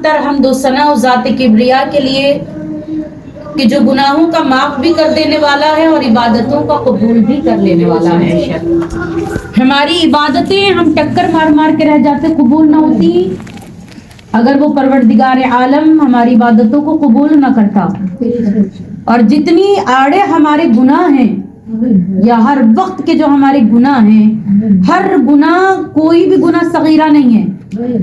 تر حمد و ثنا و ذات کبریا کے لیے کہ جو گناہوں کا معاف بھی کر دینے والا ہے اور عبادتوں کا قبول بھی کر لینے والا ہے۔ ہماری عبادتیں ہم ٹکر مار مار کے رہ جاتے، قبول نہ ہوتی اگر وہ پروردگار عالم ہماری عبادتوں کو قبول نہ کرتا۔ اور جتنی آڑے ہمارے گناہ ہیں یا ہر وقت کے جو ہمارے گناہ ہیں، ہر گناہ کوئی بھی گناہ صغیرہ نہیں ہے،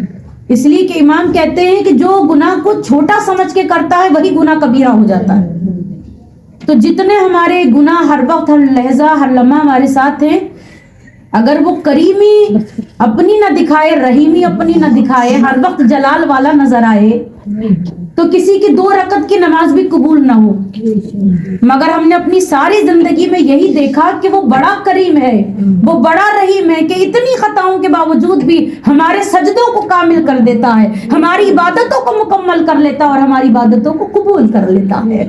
اس لیے کہ امام کہتے ہیں کہ جو گناہ کو چھوٹا سمجھ کے کرتا ہے وہی گناہ کبیرہ ہو جاتا ہے۔ تو جتنے ہمارے گناہ ہر وقت، ہر لحظہ، ہر لمحہ ہمارے ساتھ ہیں، اگر وہ کریمی اپنی نہ دکھائے، رحیمی اپنی نہ دکھائے، ہر وقت جلال والا نظر آئے، تو کسی کی 2 رکعت کی نماز بھی قبول نہ ہو۔ مگر ہم نے اپنی ساری زندگی میں یہی دیکھا کہ وہ بڑا کریم ہے، وہ بڑا رحیم ہے کہ اتنی خطاؤں کے باوجود بھی ہمارے سجدوں کو کامل کر دیتا ہے، ہماری عبادتوں کو مکمل کر لیتا ہے اور ہماری عبادتوں کو قبول کر لیتا ہے۔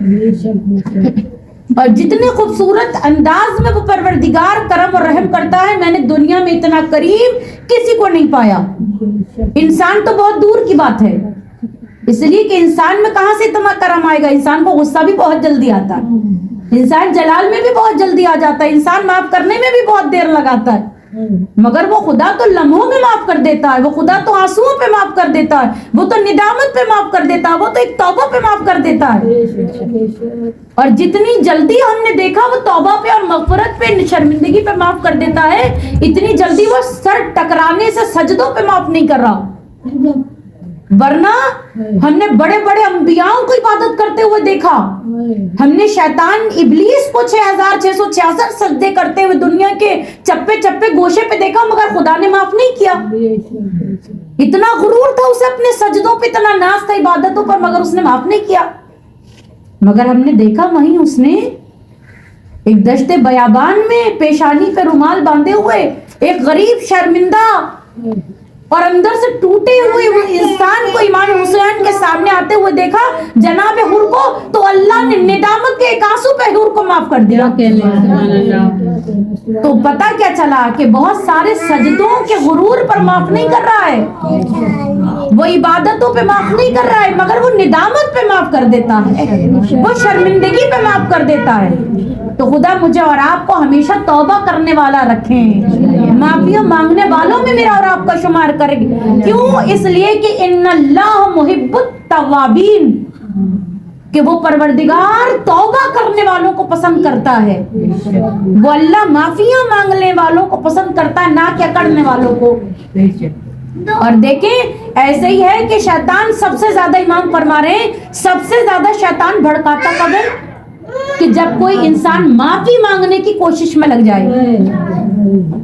اور جتنے خوبصورت انداز میں وہ پروردگار کرم اور رحم کرتا ہے، میں نے دنیا میں اتنا کریم کسی کو نہیں پایا۔ انسان تو بہت دور کی بات ہے، اس لیے کہ انسان میں کہاں سے اتنا کرم آئے گا۔ انسان کو غصہ بھی بہت جلدی آتا ہے، انسان جلال میں بھی بہت جلدی آ جاتا ہے، انسان معاف کرنے میں بھی بہت دیر لگاتا ہے، مگر وہ خدا تو لمحوں میں معاف کر دیتا ہے، وہ خدا تو آنسوؤں پہ معاف کر دیتا ہے، وہ تو ندامت پہ معاف کر دیتا ہے، وہ تو ایک توبہ پہ معاف کر دیتا ہے۔ اور جتنی جلدی ہم نے دیکھا وہ توبہ پہ اور مغفرت پہ، شرمندگی پہ معاف کر دیتا ہے، اتنی جلدی وہ سر ٹکرانے سے سجدوں پہ معاف نہیں کر رہا۔ ورنہ ہم نے بڑے بڑے انبیاؤں کو عبادت کرتے ہوئے دیکھا، ہم نے شیطان ابلیس کو 6666 سجدے کرتے ہوئے دنیا کے چپے چپے گوشے پہ دیکھا، مگر خدا نے معاف نہیں کیا۔ اتنا غرور تھا اسے اپنے سجدوں پہ، اتنا ناز تھا عبادتوں پر، مگر اس نے معاف نہیں کیا۔ مگر ہم نے دیکھا وہیں اس نے ایک دشت بیابان میں پیشانی پہ رومال باندھے ہوئے ایک غریب شرمندہ اور اندر سے ٹوٹے ہوئے انسان کو امام حسین کے سامنے آتے ہوئے دیکھا، جناب حر کو، تو اللہ نے ندامت کے ایک آنسو پہ حر کو معاف کر دیا۔ تو پتہ کیا چلا کہ بہت سارے سجدوں کے غرور پر معاف نہیں کر رہا ہے، وہ عبادتوں پہ معاف نہیں کر رہا ہے، مگر وہ ندامت پہ معاف کر دیتا ہے، وہ شرمندگی پہ معاف کر دیتا ہے۔ تو خدا مجھے اور آپ کو ہمیشہ توبہ کرنے والا رکھیں، معافی مانگنے والوں میں میرا اور آپ کا شمار کرے گی۔ کیوں؟ اس لیے کہ ان اللہ محب التوابین، کہ وہ پروردگار توبہ کرنے والوں کو پسند کرتا ہے، وہ اللہ معافیاں مانگنے والوں کو پسند کرتا ہے، نہ کہ اکڑنے والوں کو۔ اور دیکھیں ایسے ہی ہے کہ شیطان سب سے زیادہ، امام فرما رہے ہیں، سب سے زیادہ شیطان بھڑکاتا کب ہے؟ کہ جب کوئی انسان معافی مانگنے کی کوشش میں لگ جائے۔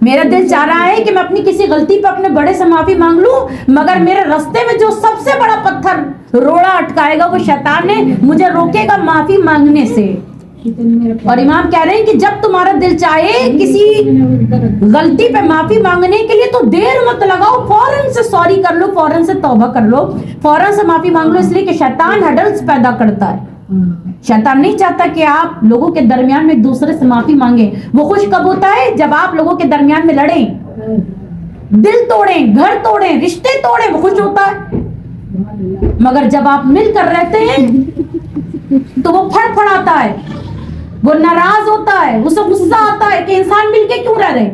میرا دل چاہ رہا ہے کہ میں اپنی کسی غلطی پہ اپنے بڑے سے معافی مانگ لوں، مگر میرے راستے میں جو سب سے بڑا پتھر روڑا اٹکائے گا وہ شیطان ہے، مجھے روکے گا معافی مانگنے سے۔ اور امام کہہ رہے ہیں کہ جب تمہارا دل چاہے کسی غلطی پہ معافی مانگنے کے لیے تو دیر مت لگاؤ، فوراً سے سوری کر لو، فوراً سے توبہ کر لو، فوراً سے معافی مانگ لو، اس لیے کہ شیطان ہڈلز پیدا کرتا ہے۔ شیطان نہیں چاہتا کہ آپ لوگوں کے درمیان میں ایک دوسرے سے معافی مانگیں۔ وہ خوش کب ہوتا ہے؟ جب آپ لوگوں کے درمیان میں لڑیں، دل توڑیں، گھر توڑیں، رشتے توڑیں، وہ خوش ہوتا ہے۔ مگر جب آپ مل کر رہتے ہیں تو وہ پھڑ پھڑاتا ہے، وہ ناراض ہوتا ہے، اسے غصہ آتا ہے کہ انسان مل کے کیوں رہ رہے۔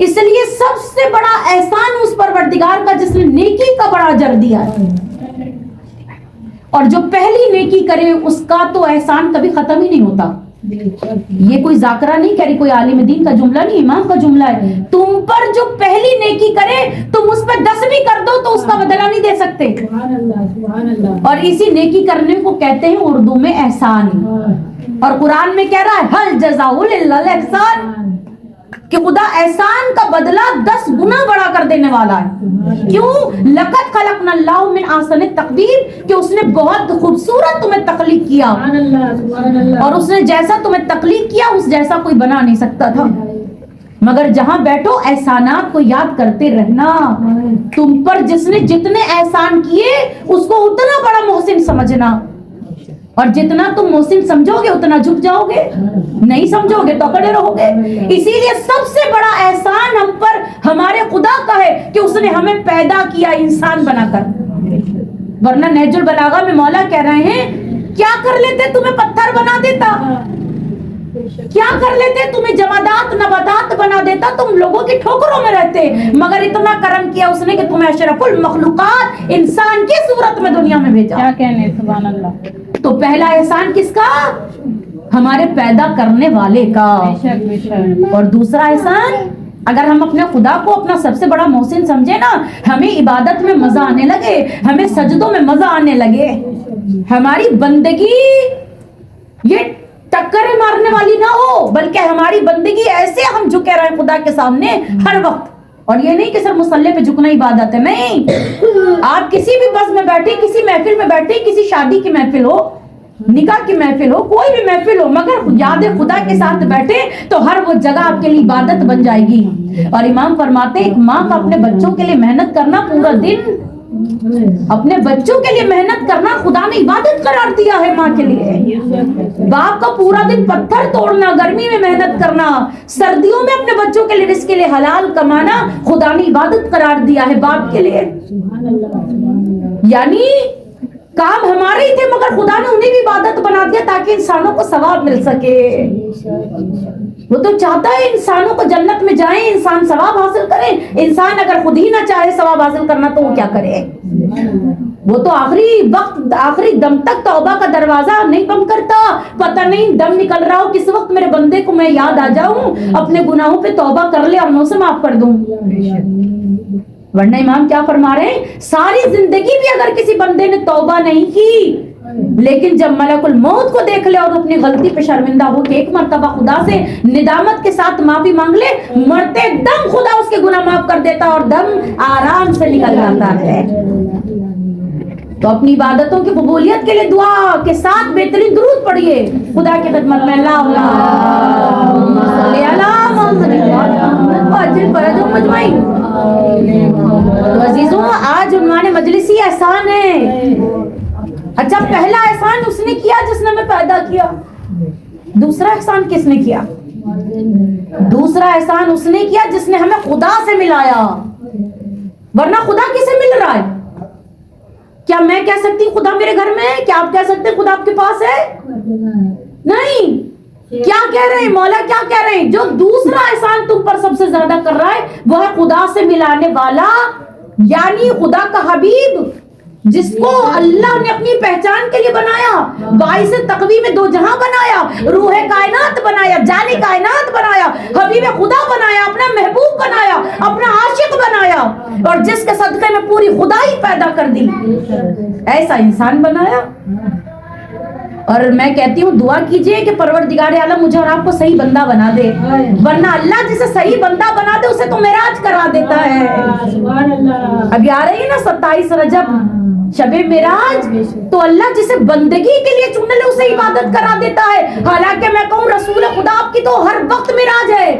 اس لیے سب سے بڑا احسان اس پروردگار کا جس نے نیکی کا بڑا اجر دیا ہے، اور جو پہلی نیکی کرے اس کا تو احسان کبھی ختم ہی نہیں ہوتا۔ یہ کوئی ذاکرہ نہیں کہہ رہی، کوئی عالم دین کا جملہ نہیں، امام کا جملہ ہے۔ تم پر جو پہلی نیکی کرے تم اس پہ 10 بھی کر دو تو اس کا بدلہ نہیں دے سکتے۔ اور اسی نیکی کرنے کو کہتے ہیں اردو میں احسان، اور قرآن میں کہہ رہا ہے حل جزاء الا الاحسان، کہ خدا احسان کا بدلہ 10 گنا بڑا کر دینے والا ہے۔ کیوں؟ لقد خلقنا اللہ من احسن تقویم، کہ اس نے بہت خوبصورت تمہیں تخلیق کیا، اور اس نے جیسا تمہیں تخلیق کیا اس جیسا کوئی بنا نہیں سکتا تھا۔ مگر جہاں بیٹھو احسانات کو یاد کرتے رہنا، تم پر جس نے جتنے احسان کیے اس کو اتنا بڑا محسن سمجھنا، اور جتنا تم محسن سمجھو گے اتنا جھک جاؤ گے، نہیں سمجھو گے تو کڑے رہو گے۔ اسی لیے سب سے بڑا احسان ہم پر ہمارے خدا کا ہے کہ اس نے ہمیں پیدا کیا انسان بنا کر، ورنہ نہج البلاغہ میں مولا کہہ رہے ہیں کیا کر لیتے تمہیں پتھر بنا دیتا، کیا کر لیتے تمہیں جمادات نباتات بنا دیتا، تم لوگوں کی ٹھوکروں میں رہتے، مگر اتنا کرم کیا اس نے کہ تمہیں اشرف المخلوقات انسان کی صورت میں دنیا میں بھیجا. کیا کہنے سبحان اللہ. تو پہلا احسان کس کا؟ ہمارے پیدا کرنے والے کا. بے شک. اور دوسرا احسان اگر ہم اپنے خدا کو اپنا سب سے بڑا محسن سمجھے نا، ہمیں عبادت میں مزہ آنے لگے، ہمیں سجدوں میں مزہ آنے لگے، ہماری بندگی یہ ٹکریں مارنے والی نہ ہو، بلکہ ہماری بندگی ایسے ہم جھکے رہے خدا کے سامنے ہر وقت. اور یہ نہیں کہ صرف مصلی پہ جھکنا عبادت ہے، نہیں. آپ کسی بھی بس میں بیٹھے، کسی محفل میں بیٹھے، کسی شادی کی محفل ہو، نکاح کی محفل ہو، کوئی بھی محفل ہو، مگر یاد خدا کے ساتھ بیٹھے تو ہر وہ جگہ آپ کے لیے عبادت بن جائے گی. اور امام فرماتے ایک ماں کا اپنے بچوں کے لیے محنت کرنا، پورا دن اپنے بچوں کے لیے محنت کرنا خدا نے عبادت قرار دیا ہے ماں کے لیے. باپ کا پورا دن پتھر توڑنا، گرمی میں محنت کرنا، سردیوں میں اپنے بچوں کے لیے رزق کے لیے حلال کمانا خدا نے عبادت قرار دیا ہے باپ کے لیے. یعنی کام ہمارے ہی تھے مگر خدا نے انہیں بھی عبادت بنا دیا تاکہ انسانوں کو ثواب مل سکے. وہ تو چاہتا ہے انسانوں کو جنت میں جائیں، انسان ثواب حاصل کریں. انسان اگر خود ہی نہ چاہے ثواب حاصل کرنا تو وہ کیا کرے؟ وہ تو آخری وقت، آخری دم تک توبہ کا دروازہ نہیں بند کرتا. پتہ نہیں دم نکل رہا ہو کس وقت میرے بندے کو میں یاد آ جاؤں، اپنے گناہوں پہ توبہ کر لے اور میں اسے معاف کر دوں. ورنہ امام کیا فرما رہے ہیں، ساری زندگی بھی اگر کسی بندے نے توبہ نہیں کی، لیکن جب ملک الموت کو دیکھ لے اور اپنی غلطی پہ شرمندہ ہو کہ ایک مرتبہ خدا سے ندامت کے ساتھ معافی مانگ لے، مرتے دم خدا اس کے گناہ معاف کر دیتا اور دم آرام سے نکل جاتا ہے. تو اپنی عبادتوں کی قبولیت کے لیے دعا کے ساتھ بہترین درود پڑھیے خدا کی خدمت میں. اللہم صلی علی محمد واجل فرجهم اجمعین. تو عزیزوں آج عنوان مجلسی احسان ہے. اچھا پہلا احسان اس نے کیا جس نے ہمیں پیدا کیا. دوسرا احسان کس نے کیا؟ دوسرا احسان اس نے کیا جس نے ہمیں خدا سے ملایا. ورنہ خدا کسے مل رہا ہے؟ کیا میں کہہ سکتی خدا میرے گھر میں ہے؟ کیا آپ کہہ سکتے خدا آپ کے پاس ہے؟ نہیں. کیا کہہ رہے ہیں مولا، کیا کہہ رہے ہیں؟ جو دوسرا احسان تم پر سب سے زیادہ کر رہا ہے وہ ہے خدا سے ملانے والا، یعنی خدا کا حبیب جس کو اللہ نے اپنی پہچان کے لیے بنایا، باعث تقویم دو جہاں بنایا، روح کائنات بنایا، جان کائنات بنایا، حبیب خدا بنایا، اپنا محبوب بنایا، اپنا عاشق بنایا، اور جس کے صدقے میں پوری خدائی پیدا کر دی، ایسا انسان بنایا. اور میں کہتی ہوں دعا کیجئے کہ پروردگار عالم مجھے اور آپ کو صحیح بندہ بنا دے، ورنہ اللہ جسے صحیح بندہ بنا دے اسے تو معراج کرا دیتا ہے. ابھی آ رہی ہے نا 27 رجب شب معراج، تو اللہ جسے بندگی کے لیے چن لے اسے عبادت کرا دیتا ہے. حالانکہ میں کہوں رسول خدا آپ کی تو ہر وقت معراج ہے،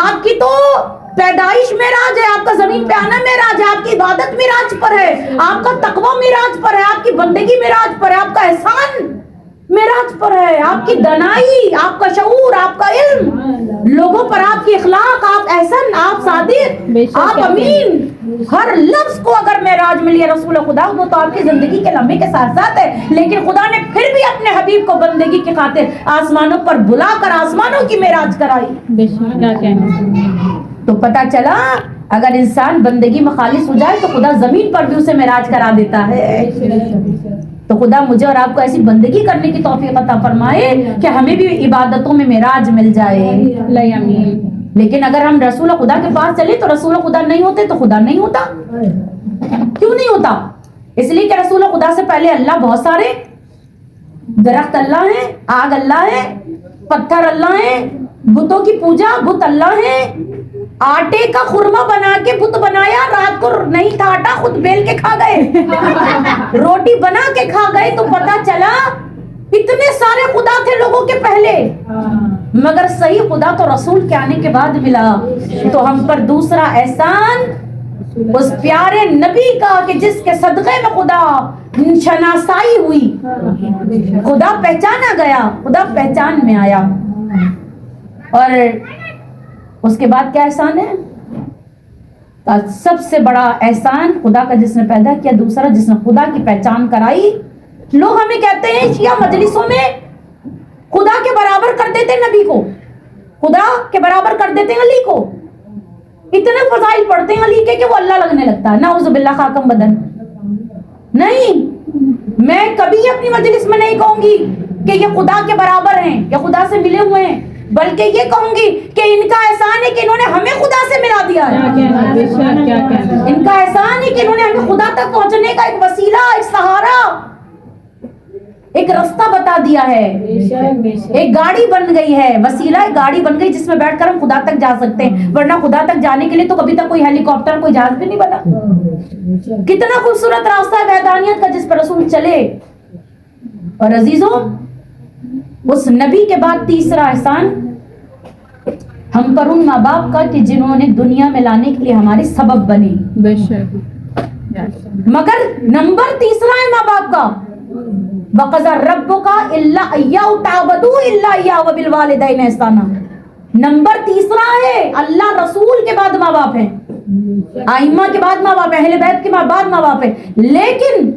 آپ کی تو پیدائش معراج ہے، آپ کا زمین پہ آنا معراج ہے، آپ کی عبادت معراج پر ہے، آپ کا تقوی معراج پر ہے، آپ کی بندگی معراج پر ہے، آپ کا احسان معراج پر ہے، آپ کی دانائی، آپ کا شعور، آپ کا علم، لوگوں پر آپ کی اخلاق، آپ احسن، آپ صادق، آپ امین، ہر لفظ کو اگر معراج ملی ہے رسول خدا وہ تو آپ کی زندگی کے لمحے کے ساتھ ساتھ ہے. لیکن خدا نے پھر بھی اپنے حبیب کو بندگی کی خاطر آسمانوں پر بلا کر آسمانوں کی معراج کرائی. تو پتہ چلا اگر انسان بندگی میں خالص ہو جائے تو خدا زمین پر بھی اسے معراج کرا دیتا ہے. تو خدا مجھے اور آپ کو ایسی بندگی کرنے کی توفیق عطا فرمائے کہ ہمیں بھی عبادتوں میں معراج مل جائے. لیکن اگر ہم رسول خدا کے پاس چلے تو رسول خدا نہیں ہوتے تو خدا نہیں ہوتا. کیوں نہیں ہوتا؟ اس لیے کہ رسول خدا سے پہلے اللہ بہت سارے، درخت اللہ ہیں، آگ اللہ ہے، پتھر اللہ ہیں، بتوں کی پوجا بت اللہ ہے، آٹے کا خورما بنا کے بت بنایا، رات کو نہیں تھا آٹا خود بیل کے کھا گئے، روٹی بنا کے کھا گئے. تو پتا چلا اتنے سارے خدا تھے لوگوں کے پہلے، مگر صحیح خدا تو رسول کے آنے کے بعد ملا. تو ہم پر دوسرا احسان اس پیارے نبی کا کہ جس کے صدقے میں خدا شناسائی ہوئی، خدا پہچانا گیا، خدا پہچان میں آیا. اور اس کے بعد کیا احسان ہے؟ سب سے بڑا احسان خدا کا جس نے پیدا کیا، دوسرا جس نے خدا کی پہچان کرائی. لوگ ہمیں کہتے ہیں شیعہ مجلسوں میں خدا کے برابر کر دیتے نبی کو، خدا کے برابر کر دیتے ہیں علی کو، اتنے فضائل پڑھتے ہیں علی کے کہ وہ اللہ لگنے لگتا ہے. نعوذ باللہ خاکم بدن. نہیں، میں کبھی اپنی مجلس میں نہیں کہوں گی کہ یہ خدا کے برابر ہیں یا خدا سے ملے ہوئے ہیں، بلکہ یہ کہوں گی کہ ان کا احسان ہے کہ انہوں نے ہمیں خدا سے ملا دیا ہے. ان کا احسان ہے کہ انہوں نے ہمیں خدا تک پہنچنے کا ایک وسیلہ، ایک سہارا، ایک راستہ بتا دیا ہے. ایک گاڑی بن گئی ہے، وسیلہ ایک گاڑی بن گئی جس میں بیٹھ کر ہم خدا تک جا سکتے ہیں. ورنہ خدا تک جانے کے لیے تو کبھی تک کوئی ہیلی کاپٹر، کوئی جہاز بھی نہیں بنا. کتنا خوبصورت راستہ ہے وحدانیت کا جس پر رسول چلے. اور عزیزوں، اس نبی کے بعد تیسرا احسان ہم پر ان ماں باپ کا کہ جنہوں نے دنیا میں لانے کے لیے ہمارے سبب بنے. مگر نمبر تیسرا ہے ماں باپ کا. وَقَضَى رَبُّكَ إِلَّا إِيَّاهُ تَعْبُدُوا إِلَّا إِيَّاهُ وَبِالْوَالِدَيْنِ إِحْسَانًا. نمبر تیسرا ہے، اللہ رسول کے بعد ماں باپ ہیں، ائمہ کے بعد ماں باپ ہیں، اہل بیت کے بعد ماں باپ ہیں. لیکن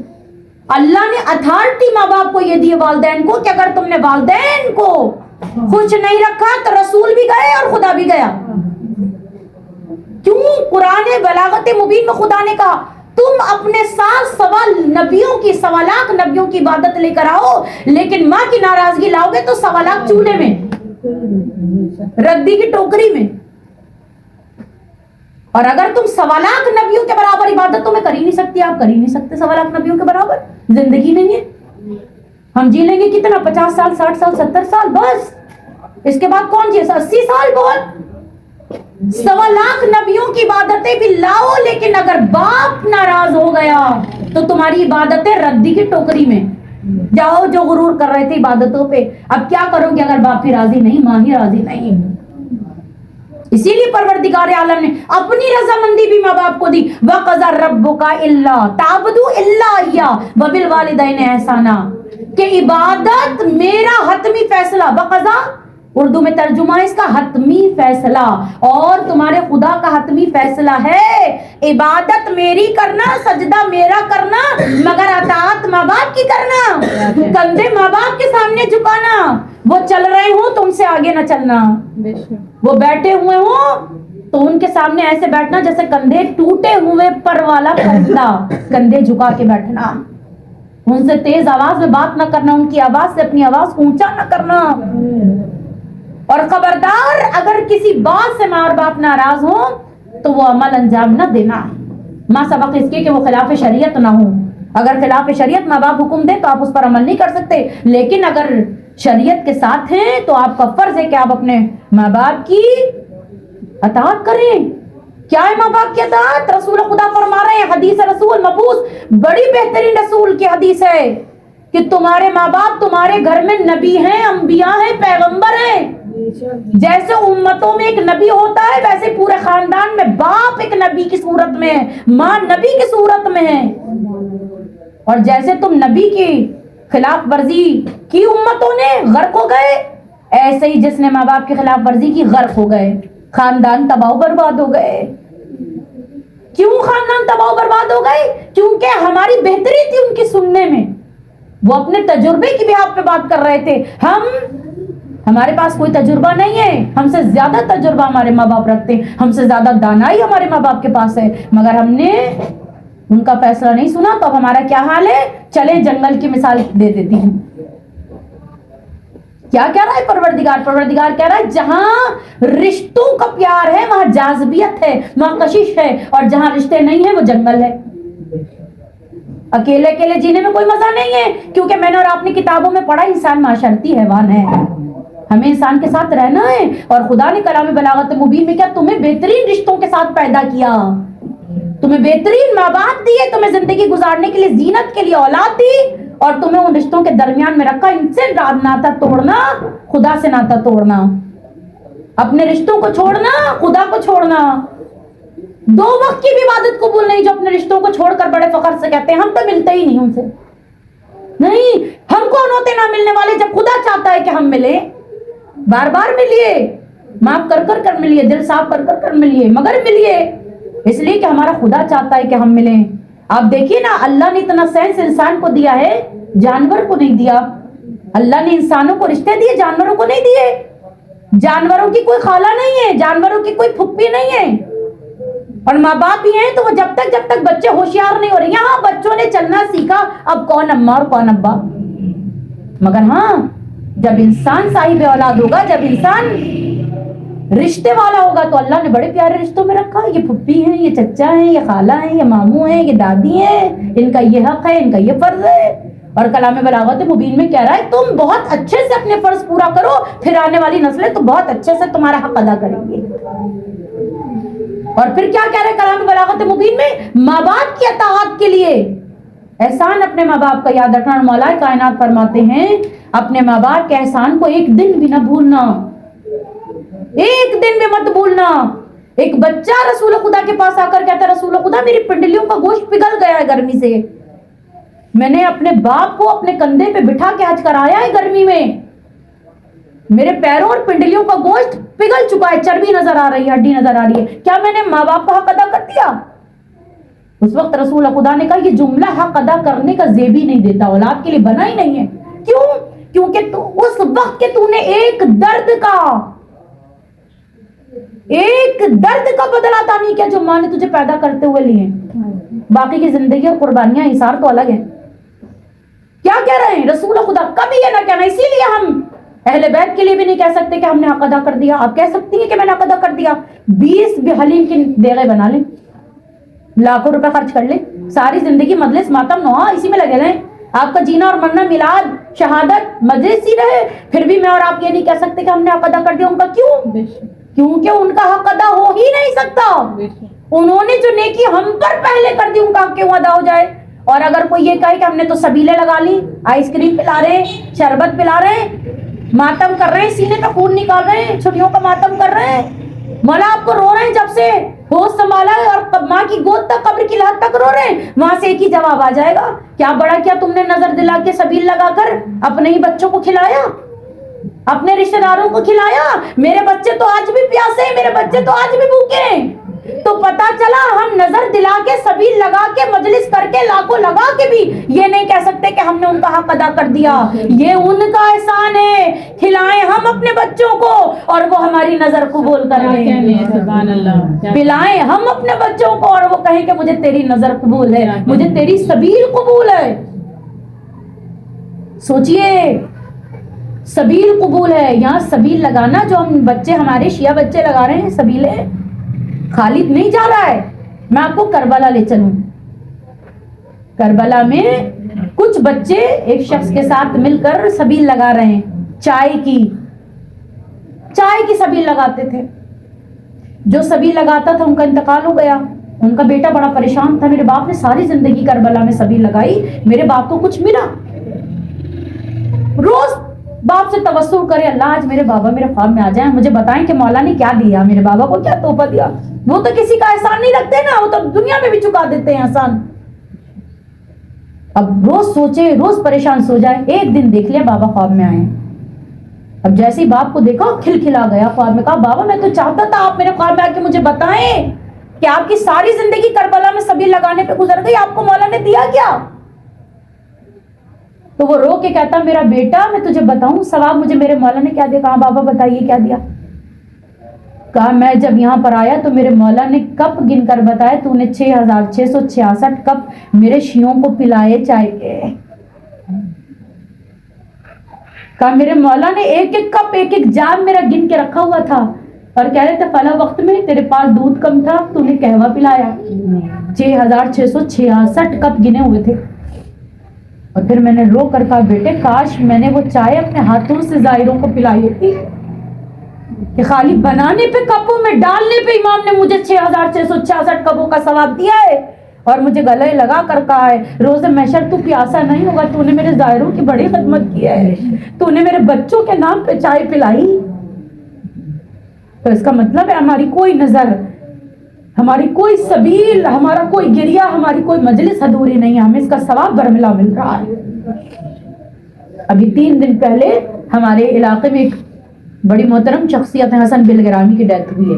اللہ نے اتھارٹی ماں باپ کو یہ دی والدین کو کہ اگر تم نے والدین کو خوش نہیں رکھا تو رسول بھی گئے اور خدا بھی گیا. کیوں؟ قرآن بلاغت مبین میں خدا نے کہا تم اپنے ساتھ سوا لاکھ نبیوں کی عبادت لے کر آؤ، لیکن ماں کی ناراضگی لاؤ گے تو 1.25 لاکھ چولہے میں، ردی کی ٹوکری میں. اور اگر تم 1.25 لاکھ نبیوں کے برابر عبادت تمہیں کر ہی نہیں سکتی، آپ کر ہی نہیں سکتے 1.25 لاکھ نبیوں کے برابر. زندگی نہیں ہے. ہم جی لیں گے کتنا؟ 50 سال، 60 سال، 70 سال، بس. اس کے بعد کون جی 80 سال بہت. 1.25 لاکھ نبیوں کی عبادتیں بھی لاؤ، لیکن اگر باپ ناراض ہو گیا تو تمہاری عبادتیں ردی کی ٹوکری میں. جاؤ جو غرور کر رہے تھے عبادتوں پہ، اب کیا کرو گے اگر باپ ہی راضی نہیں، ماں ہی راضی نہیں. اسی لیے پروردگار عالم نے اپنی رضامندی بھی ماں باپ کو دی. وَقَضَى رَبُّكَ إِلَّا تَعْبُدُوا إِلَّا إِيَّاهُ وَبِالْوَالِدَيْنِ إِحْسَانًا. کہ عبادت میرا حتمی فیصلہ. وَقَضَى اردو میں ترجمہ ہے اس کا حتمی فیصلہ، اور تمہارے خدا کا حتمی فیصلہ ہے عبادت میری کرنا، سجدہ میرا کرنا، مگر اطاعت ماں باپ کی کرنا. کندھے ماں باپ کے سامنے جھکانا. وہ چل رہے ہوں تم سے آگے نہ چلنا، وہ بیٹھے ہوئے ہوں تو ان کے سامنے ایسے بیٹھنا جیسے کندھے ٹوٹے ہوئے پر والا پرندہ، کندھے جھکا کے بیٹھنا. ان سے تیز آواز میں بات نہ کرنا، ان کی آواز سے اپنی آواز اونچا نہ کرنا. اور خبردار اگر کسی بات سے ماں اور باپ ناراض ہوں تو وہ عمل انجام نہ دینا. ماں سبق اس کی کہ وہ خلاف شریعت نہ ہو. اگر خلاف شریعت ماں باپ حکم دے تو آپ اس پر عمل نہیں کر سکتے، لیکن اگر شریعت کے ساتھ ہیں تو آپ کا فرض ہے کہ آپ اپنے ماں باپ کی اطاعت کریں. کیا ہے ماں باپ کی اطاعت؟ رسول خدا فرما رہے ہیں، حدیث رسول مبعوث بڑی بہترین رسول کی حدیث ہے کہ تمہارے ماں باپ تمہارے گھر میں نبی ہیں، انبیاء ہیں، پیغمبر ہیں. جیسے امتوں میں ایک نبی ہوتا ہے ویسے پورے خاندان میں باپ ایک نبی کی صورت میں ہے، ماں نبی کی صورت میں ہے. اور جیسے تم نبی کی خلاف ورزی کی امتوں نے غرق ہو گئے، ایسے ہی جس نے ماں باپ کی خلاف ورزی کی غرق ہو گئے، خاندان تباہ و برباد ہو گئے. کیوں خاندان تباہ و برباد ہو گئے؟ کیونکہ ہماری بہتری تھی ان کی سننے میں. وہ اپنے تجربے کی بحث پہ بات کر رہے تھے. ہمارے پاس کوئی تجربہ نہیں ہے، ہم سے زیادہ تجربہ ہمارے ماں باپ رکھتے ہیں، ہم سے زیادہ دانائی ہمارے ماں باپ کے پاس ہے، مگر ہم نے ان کا فیصلہ نہیں سنا. تو اب ہمارا کیا حال ہے؟ چلیں جنگل کی مثال دے دیتی ہوں. کیا کہہ رہا ہے پروردگار؟ پروردگار کہہ رہا ہے جہاں رشتوں کا پیار ہے وہاں جاذبیت ہے، وہاں کشش ہے، اور جہاں رشتے نہیں ہیں وہ جنگل ہے. اکیلے اکیلے جینے میں کوئی مزہ نہیں ہے، کیونکہ میں نے اور آپ نے کتابوں میں پڑھا انسان معاشرتی حیوان ہے. ہمیں انسان کے ساتھ رہنا ہے، اور خدا نے کلام بلاغت مبین میں کیا تمہیں بہترین رشتوں کے ساتھ پیدا کیا، تمہیں بہترین ماں باپ دیے، تمہیں زندگی گزارنے کے لیے زینت کے لیے اولاد دی، اور تمہیں ان رشتوں کے درمیان میں رکھا. ان سے ناتا توڑنا، خدا سے ناتا توڑنا، اپنے رشتوں کو چھوڑنا، خدا کو چھوڑنا. 2 وقت کی بھی عبادت قبول نہیں جو اپنے رشتوں کو چھوڑ کر بڑے فخر سے کہتے ہیں ہم تو ملتے ہی نہیں ان سے. نہیں، ہم کون ہوتے نہ ملنے والے جب خدا چاہتا ہے کہ ہم ملیں. بار بار ملیے، معاف کر کر ملیے، دل صاف کر کر ملیے، مگر ملیے. اس لیے کہ ہمارا خدا چاہتا ہے کہ ہم ملیں. آپ دیکھیے نا, اللہ نے اتنا سینس انسان کو دیا ہے, جانور کو نہیں دیا. اللہ نے انسانوں کو رشتے دیے, جانوروں کو نہیں دیے. جانوروں کی کوئی خالہ نہیں ہے, جانوروں کی کوئی پھپھی نہیں ہے, اور ماں باپ بھی ہیں تو وہ جب تک بچے ہوشیار نہیں ہو رہے. یہاں بچوں نے چلنا سیکھا, اب کون اماں اور کون ابا. مگر ہاں, جب انسان صاحب اولاد ہوگا, جب انسان رشتے والا ہوگا, تو اللہ نے بڑے پیارے رشتوں میں رکھا. یہ پھپھی ہیں, یہ چچا ہیں, یہ خالہ ہیں, یہ ماموں ہیں, یہ دادی ہیں, ان کا یہ حق ہے, ان کا یہ فرض ہے. اور کلام بلاغت مبین میں کہہ رہا ہے تم بہت اچھے سے اپنے فرض پورا کرو, پھر آنے والی نسلیں تو بہت اچھے سے تمہارا حق ادا کریں گے. اور پھر کیا کہہ رہے ہیں کلام بلاغت مبین میں, ماں باپ کی اطاعت کے لیے احسان اپنے ماں باپ کا یاد رکھنا. مولا کائنات فرماتے ہیں اپنے ماں باپ کے احسان کو ایک دن بھی نہ بھولنا, ایک دن بھی مت بھولنا. ایک بچہ رسول خدا کے پاس آ کر کہتا ہے رسول خدا میری پنڈلیوں کا گوشت پگھل گیا ہے گرمی سے. میں نے اپنے باپ کو اپنے کندھے پہ بٹھا کے حج کرایا ہے گرمی میں, میرے پیروں اور پنڈلیوں کا گوشت پگھل چکا ہے, چربی نظر آ رہی ہے, ہڈی نظر آ رہی ہے. کیا میں نے ماں باپ کا حق ادا کر دیا؟ اس وقت رسول خدا نے کہا یہ جملہ حق ادا کرنے کا زیب ہی نہیں دیتا, اولاد کے لیے بنا ہی نہیں ہے. کیوں؟ کیونکہ تو اس وقت کے تو نے ایک درد کا بدلہ ادا نہیں کیا جو ماں نے تجھے پیدا کرتے ہوئے لیے. باقی کی زندگی اور قربانیاں ایثار تو الگ ہیں. کیا کہہ رہے ہیں رسول خدا؟ کبھی یہ نہ کہنا. اسی لیے ہم اہل بیت کے لیے بھی نہیں کہہ سکتے کہ ہم نے حق ادا کر دیا. آپ کہہ سکتی ہیں کہ میں نے حق ادا کر دیا. 20 حلیم کی دیگیں بنا لیں, لاکھوں روپے خرچ کر لیں, ساری زندگی مجلس ماتم نوحہ اسی میں لگے رہیں, آپ کا جینا اور مرنا میلاد شہادت مجلس ہی رہے, پھر بھی میں اور آپ یہ نہیں کہہ سکتے کہ ہم نے حق ادا کر دیا. ان کا کیوں؟ کیونکہ ان کا حق ادا ہو ہی نہیں سکتا. انہوں نے جو نیکی ہم پر پہلے کر دی, ان کا حق کیوں ادا ہو جائے؟ اور اگر کوئی یہ کہے کہ ہم نے تو سبیلے لگا لی, آئس کریم پلا رہے ہیں, شربت پلا رہے ہیں, ماتم کر رہے ہیں, سینے پہ خون نکال رہے ہیں, چھٹیوں کا ماتم کر رہے ہیں, مولا آپ کو رو رہے ہیں جب سے ہوش سنبھالا ہے اور ماں کی گود تک قبر کی لحد تک رو رہے ہیں, وہاں سے ایک ہی جواب آ جائے گا, کیا بڑا کیا تم نے نظر دلا کے سبیل لگا کر اپنے ہی بچوں کو کھلایا, اپنے رشتہ داروں کو کھلایا؟ میرے بچے تو آج بھی پیاسے ہیں, میرے بچے تو آج بھی بھوکے ہیں. تو پتا چلا ہم نظر دلا کے سبیل لگا کے مجلس کر کے لاکھوں لگا کے بھی یہ نہیں کہہ سکتے کہ ہم نے ان کا حق ادا کر دیا. یہ ان کا احسان ہے, کھلائیں ہم اپنے بچوں کو اور وہ ہماری نظر قبول کر لیں. سبحان اللہ. پلائیں ہم اپنے بچوں کو اور وہ کہیں کہ مجھے تیری نظر قبول ہے, مجھے تیری سبیل قبول ہے. سوچئے, سبیل قبول ہے. یہاں سبیل لگانا جو ہم بچے ہمارے شیعہ بچے لگا رہے ہیں, سبیلے خالد نہیں جا رہا ہے. میں آپ کو کربلا لے چلوں. کربلا میں کچھ بچے ایک شخص کے ساتھ مل کر سبیل لگا رہے ہیں, چائے کی سبیل لگاتے تھے. جو سبیل لگاتا تھا ان کا انتقال ہو گیا, ان کا بیٹا بڑا پریشان تھا. میرے باپ نے ساری زندگی کربلا میں سبیل لگائی, میرے باپ کو کچھ ملا. روز باپ سے توسل کرے, اللہ آج میرے بابا میرے خواب میں آ جائیں, مجھے بتائیں کہ مولا نے کیا دیا, میرے بابا کو کیا تحفہ دیا. وہ تو کسی کا احسان نہیں رکھتے نا, وہ تو دنیا میں بھی چکا دیتے ہیں احسان. اب روز سوچے, روز پریشان سو جائے. ایک دن دیکھ لیا بابا خواب میں آئے. اب جیسے ہی باپ کو دیکھا کھلکھلا گیا خواب میں. کہا بابا میں تو چاہتا تھا آپ میرے خواب میں آ کے مجھے بتائیں کہ آپ کی ساری زندگی کربلا میں سبیل لگانے پہ گزر گئی, آپ کو مولا نے دیا کیا؟ تو وہ رو کے کہتا میرا بیٹا میں تجھے بتاؤں ثواب مجھے میرے مولا نے کیا دیا. کہا بابا بتائیے کیا دیا. کہا میں جب یہاں پر آیا تو میرے مولا نے کپ گن کر بتایا, تو نے 6666 کپ میرے شیعوں کو پلائے چائے کے. کہا میرے مولا نے ایک ایک کپ ایک ایک جام میرا گن کے رکھا ہوا تھا, اور کہہ رہے تھے فلاں وقت میں تیرے پاس دودھ کم تھا, تو نے قہوہ پلایا. 6666 کپ گنے ہوئے تھے. اور پھر میں نے رو کر کہا بیٹے کاش میں نے وہ چائے اپنے ہاتھوں سے زائروں کو پلائی ہوتی, کہ خالی بنانے پہ کپوں میں ڈالنے پہ امام نے مجھے 6666 کپوں کا ثواب دیا ہے, اور مجھے گلے لگا کر کہا ہے روز محشر تو پیاسا نہیں ہوگا, تو نے میرے زائروں کی بڑی خدمت کی ہے, تو نے میرے بچوں کے نام پہ چائے پلائی. تو اس کا مطلب ہے ہماری کوئی نظر, ہماری کوئی سبیل, ہمارا کوئی گریہ, ہماری کوئی مجلس ادھوری نہیں ہے, ہمیں اس کا ثواب برملا مل رہا ہے. ابھی 3 دن پہلے ہمارے علاقے میں ایک بڑی محترم شخصیت حسن بلگرامی کی ڈیتھ ہوئی ہے.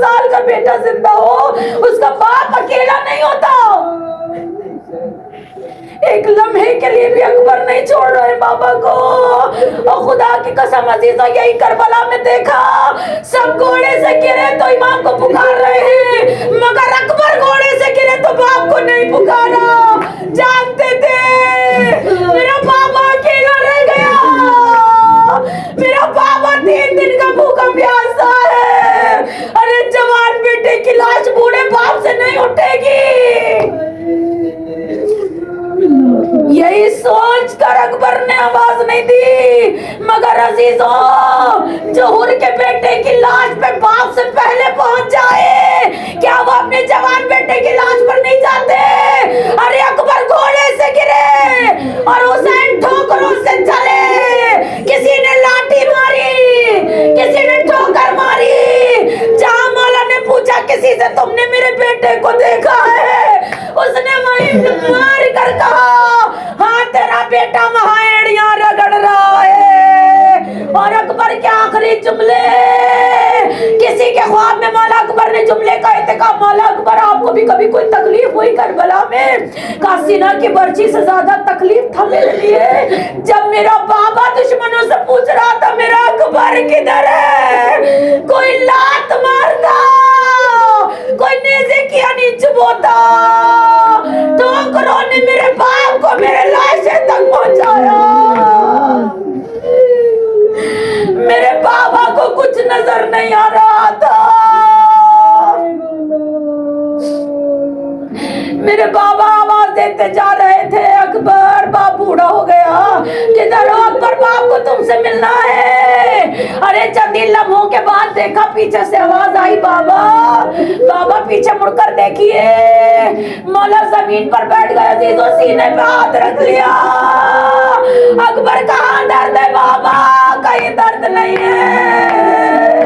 سال کا بیٹا زندہ ہو اس کا باپ اکیلا نہیں ہوتا. ایک لمحے کے لیے بھی اکبر نہیں چھوڑ رہے بابا کو. اور خدا کی قسم عزیزوں یہی کربلا میں دیکھا, سب گھوڑے سے گرے تو امام کو پکار رہے ہیں, مگر اکبر گھوڑے سے گرے تو باپ کو نہیں پکارا. جانتے تھے میرا بابا اکیلا رہ گیا, میرا بابا 3 دن کا بھوکا پیاسا ہے. ارے جوان بیٹے کی لاش بوڑھے باپ سے نہیں اٹھے گی. یہی سوچ کر اکبر نے آواز نہیں دی. مگر عزیزوں جو حور کے بیٹے کی لاش پہ باپ سے پہلے پہنچ جائے, کیا وہ اپنے جوان بیٹے کی لاش پر نہیں جاتے؟ ارے اکبر گھوڑے سے گرے اور حسین ٹھوکروں سے چلے. کسی نے لاٹھی ماری, کسی نے ٹھوکر ماری. جہاں مولا نے پوچھا کسی سے تم نے میرے بیٹے کو دیکھا ہے, اس نے وہیں مار کر کہا ہاں تیرا بیٹا وہاں ایڑیاں رگڑ رہا ہے. اور اکبر کے آخری جملے, کسی کے خواب میں مولا اکبر نے جملے کا انتخاب, مولا اکبر آپ کو بھی کبھی کوئی تکلیف ہوئی کربلا میں؟ کا سینہ کی برچی سے زیادہ تکلیف تھا میرے لیے جب میرا بابا دشمنوں سے پوچھ رہا تھا میرا اکبر کدھر ہے. کوئی لات مارتا, کوئی نیزے کیا نہیں چبوتا, ٹھوکروں نے میرے باپ کو میرے لاشے تک پہنچایا. میرے بابا کو کچھ نظر نہیں آ رہا تھا. میرے بابا آواز دیتے جا رہے تھے اکبر باپ بوڑھا ہو گیا, کدھر ہو اکبر, باپ کو تم سے ملنا ہے. ارے چند ہی لمحوں کے بعد دیکھا پیچھے سے آواز آئی بابا. بابا پیچھے مڑ کر دیکھیے, مولا زمین پر بیٹھ گئے. عزیزوں سینے پہ ہاتھ رکھ لیا. اکبر کہاں درد ہے بابا؟ کہیں درد نہیں ہے.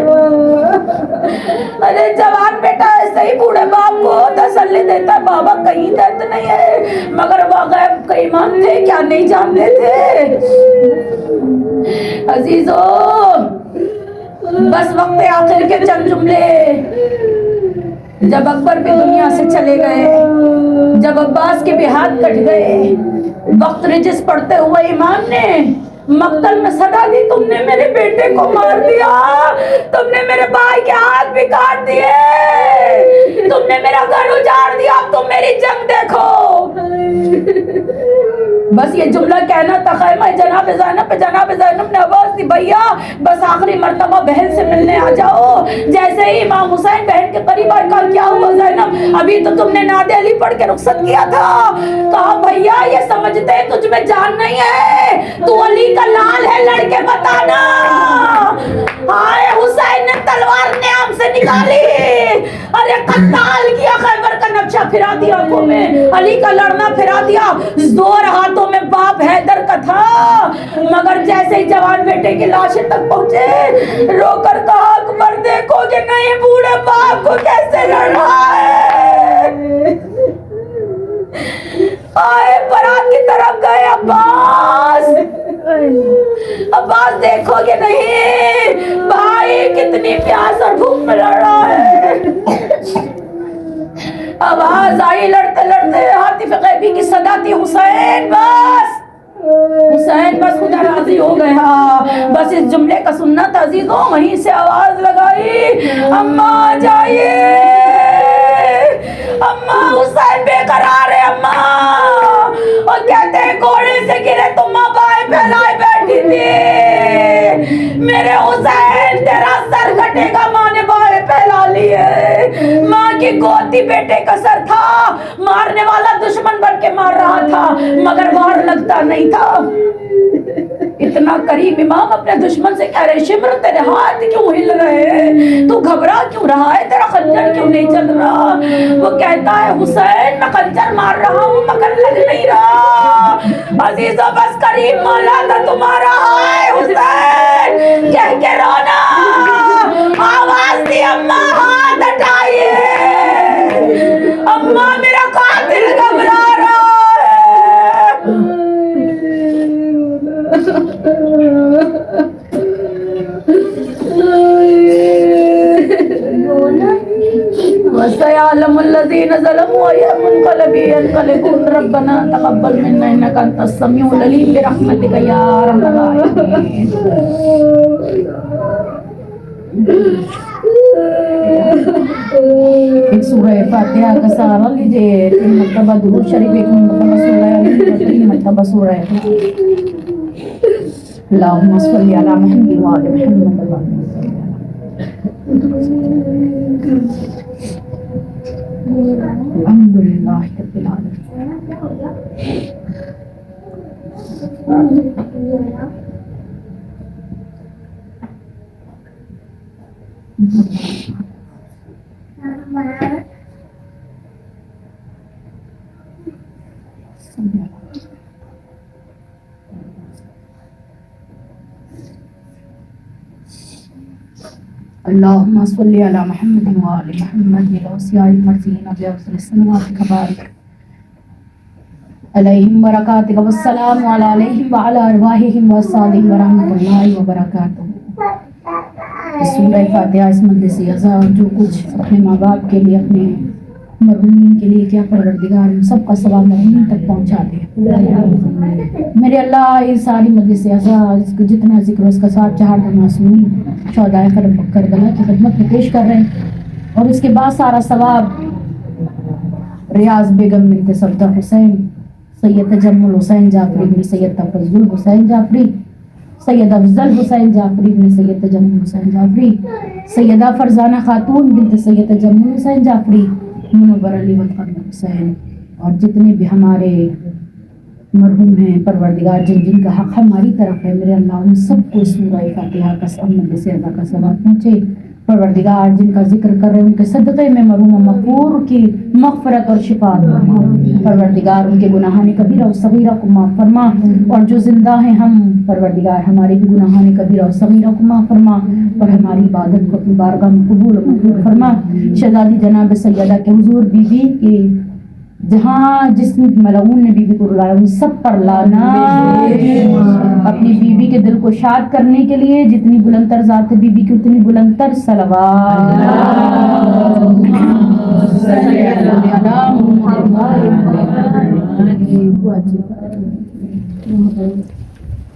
ارے جوان بیٹا ایسے ہی بوڑھے باپ کو تسلی دیتا ہے, بابا کہیں درد نہیں ہے. مگر وہ غیب کا ایمان تھے کیا نہیں جانتے تھے. عزیزوں بس وقت آخر کے چند جملے. جب اکبر بھی دنیا سے چلے گئے, جب عباس کے بھی ہاتھ کٹ گئے, وقت رجس پڑھتے ہوئے امام نے مقتل میں صدا دی, تم نے میرے بیٹے کو مار دیا, تم نے میرے بھائی کے ہاتھ بھی کاٹ دیے, تم نے میرا گھر اجاڑ دیا, اب تم میری جنگ دیکھو. بس یہ جملہ کہنا تھا خیمہ جناب زینب پہ. جناب زینب نے آواز دی بھیا بس آخری مرتبہ بہن سے ملنے آ جاؤ. جیسے ہی امام حسین بہن کے قریب آئے, کہا کیا ہوا زینب, ابھی تو تم نے ناد علی پڑھ کے رخصت کیا تھا. کہا بھیا یہ سمجھتے ہیں تجھ میں جان نہیں ہے, تو علی کا لال ہے, لڑکے بتانا. آئے حسین نے تلوار نیام سے نکالی, ارے قتال کیا, خیبر کا نقشہ پھرا دیا آنکھوں میں, علی کا لڑنا پھرا دیا. زور ہاتھوں میں باپ حیدر کا تھا, مگر جیسے ہی جوان بیٹے کی لاشیں تک پہنچے رو کر کہا اکبر دیکھو گے نہیں بوڑھے باپ کو کیسے لڑ رہا ہے. آئے برات کی طرف گئے عباس, عباس دیکھو گے نہیں بھائی کتنی پیاس اور بھوک میں لڑ رہا ہے. آواز آئی لڑتے لڑتے, حاطف غیبی کی صدا تھی حسین بس, حسین بس خدا راضی ہو گیا. بس اس جملے کا سننا تھا عزیزوں. وہیں سے آواز لگائی اماں جائیے, اماں حسین بے قرار ہے اماں, اور کہتے ہیں گھوڑے سے گرے تو ماں بائیں پھیلائے بیٹھی تھی. میرے حسین تیرا سر کٹے گا, ماں نے بائیں پھیلا لیے. ماں کی گوتی بیٹے کا سر تھا, مارنے والا دشمن بن کے مار رہا تھا مگر وار لگتا نہیں تھا. اتنا قریب امام اپنے دشمن سے کہہ رہے شمر تیرے ہاتھ کیوں ہل رہے, تو گھبرا کیوں رہا ہے, تیرا خنجر کیوں نہیں چل رہا. وہ کہتا ہے حسین میں خنجر مار رہا ہوں مگر لگ نہیں رہا. عزیزو بس قریب مولا تھا تمہارا ہے حسین کہہ کے رونا. آواز دی اماں ہاتھ ہٹائیے, اماں میرا قاتل گھبرا رہا ہے. وسيعلم الذين ظلموا أي منقلب ينقلبون ربنا تقبل منا إنك أنت السميع العليم برحمتك يا أرحم الراحمين. ایک سورہ فاتحہ کا سہارا لیجیے، 3 مرتبہ درود شریف، 1 مرتبہ سورہ یاسین، 3 مرتبہ سورہ اللہم صلی علی محمد وآل محمد. الحمدللہ رب العالمین. اللهم صل على محمد وآل محمد الأوصياء المرضين بأفضل الصلوات كبارك عليهم بركاتك والسلام عليهم وعلى أرواحهم وأصحابهم ورحمة الله وبركاته. سورہ فاتحہ اس مجلس اعزا جو کچھ اپنے ماں باپ کے لیے، اپنے مرحومین کے لیے کیا پروردگار ان سب کا ثواب مرحومین تک پہنچا دے. میرے اللہ اس ساری مجلس اعزا اس کو جتنا ذکر اس کا ساتھ 4 معصومین شہدائے کربلا کی خدمت میں پیش کر رہے ہیں، اور اس کے بعد سارا ثواب ریاض بیگم بنت صفدر حسین، سید تجمل حسین جعفری بن سید تفضل حسین جعفری، سید افضل حسین جعفری بن سید تجمل حسین جعفری، سیدہ فرزانہ خاتون بنت سید تجمل حسین جعفری، منور علی والقمر حسین، اور جتنے بھی ہمارے مرحوم ہیں پروردگار جن جن کا حق ہماری طرف ہے، میرے اللہ ان سب کو سورہ فاتحہ کا مجلس اعزا کا ثواب پہنچے. پروردگار جن کا ذکر کر رہے ہیں ان کے صدقے میں مرحوم مغفور کی مغفرت اور شفا فرما. پروردگار ان کے گناہان کبیرہ و صغیرہ کو معاف فرما، اور جو زندہ ہیں ہم پروردگار ہمارے بھی گناہان کبیرہ و صغیرہ کو معاف فرما، اور ہماری عبادت کو اپنی بارگاہ میں قبول و منظور فرما. شہزادی جناب سیدہ کے حضور بی بی کی جہاں جس ملعون نے بی بی کو رلایا ان سب پر لعنت. اپنی بی بی کے دل کو شاد کرنے کے لیے جتنی بلند تر ذات بی بی کی اتنی بلند تر صلوات.